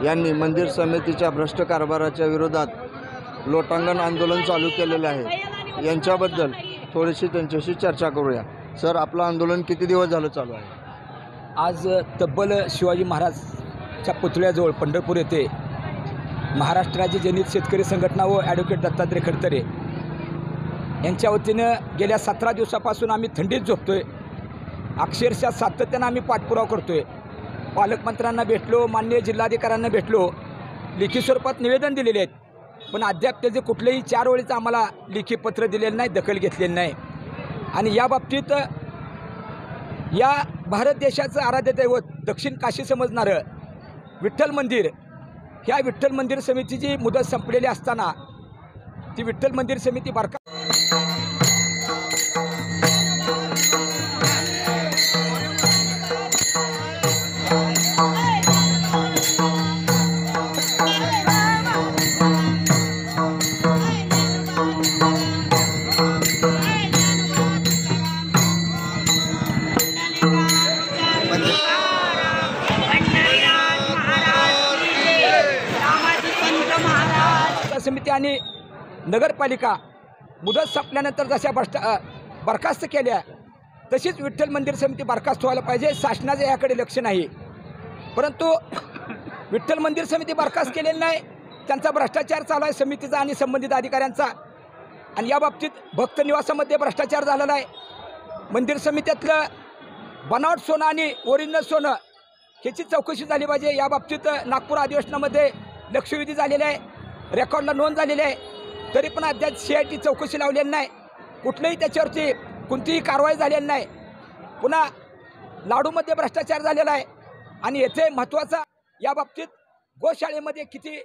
यांनी मंदिर समितीच्या भ्रष्ट कारभाराच्या विरोधात लोटांगण आंदोलन चालू केलेले आहे। यांच्याबद्दल थोडीशी त्यांच्याशी चर्चा करूया। सर, आपलं आंदोलन किती दिवस झालं चालू आहे? आज तब्बल शिवाजी महाराजच्या पुतळ्याजवळ पंढरपूर येथे महाराष्ट्र राज्य जनहित शेतकरी संघटना व ॲडव्होकेट दत्तात्रय खडतरे यांच्या वतीनं गेल्या 17 दिवसापासून आम्ही थंडीत झोपतोय। अक्षरशः सातत्यानं आम्ही पाठपुरावा करतोय। पालकमंत्र्यांना भेटलो, माननीय जिल्हाधिकाऱ्यांना भेटलो, लेखी स्वरूपात निवेदन दिलेले आहेत, पण अद्याप त्याचे कुठलेही 4 ओळीचं आम्हाला लेखी पत्र दिलेलं नाही, दखल घेतलेली नाही। आणि या बाबतीत या भारत देशाचं आराध्य दैवत दक्षिण काशी समजणारं विठ्ठल मंदिर, ह्या विठ्ठल मंदिर समितीची मुदत संपलेली असताना ती विठ्ठल मंदिर समिती समिती आणि नगरपालिका मुदत संपल्यानंतर जशा बरखास्त केल्या तशीच विठ्ठल मंदिर समिती बरखास्त व्हायला पाहिजे। शासनाचं याकडे लक्ष नाही, परंतु विठ्ठल मंदिर समिती बरखास्त केलेली नाही। त्यांचा भ्रष्टाचार चालू आहे समितीचा आणि संबंधित अधिकाऱ्यांचा। आणि या बाबतीत भक्त निवासामध्ये भ्रष्टाचार झालेला आहे। मंदिर समितीतलं बनावट सोनं आणि ओरिजिनल सोनं ह्याची चौकशी झाली पाहिजे। या बाबतीत नागपूर अधिवेशनामध्ये लक्षवेधी झालेले आहे, रेकॉर्डला नोंद झालेली आहे, तरी पण अद्याप CIT चौकशी लावलेली नाही, कुठलंही त्याच्यावरती कोणतीही कारवाई झालेली नाही। पुन्हा लाडूमध्ये भ्रष्टाचार झालेला आहे। आणि येथे महत्त्वाचा या बाबतीत गोशाळेमध्ये किती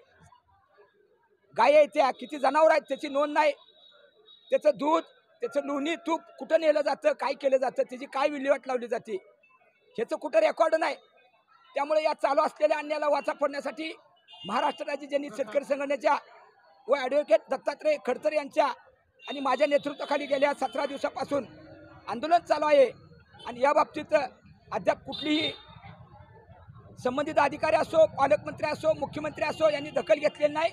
गाय आहेत, त्या किती जनावर आहेत त्याची नोंद नाही। त्याचं दूध, त्याचं लोणी, तूप कुठं नेलं जातं, काय केलं जातं, त्याची काय विल्हेवाट लावली जाते, ह्याचं कुठं रेकॉर्ड नाही। त्यामुळे या चालू असलेल्या अन्यायाला वाचा फोडण्यासाठी महाराष्ट्र राज्य जनहित शेतकरी संघटनेच्या व ॲडव्होकेट दत्तात्रय खडतरे यांच्या आणि माझ्या नेतृत्वाखाली गेल्या 17 दिवसापासून आंदोलन चालू आहे। आणि या बाबतीत अद्याप कुठलीही संबंधित अधिकारी असो, पालकमंत्री असो, मुख्यमंत्री असो यांनी दखल घेतलेली नाही।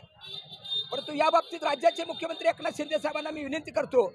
परंतु या बाबतीत राज्याचे मुख्यमंत्री एकनाथ शिंदे साहेबांना मी विनंती करतो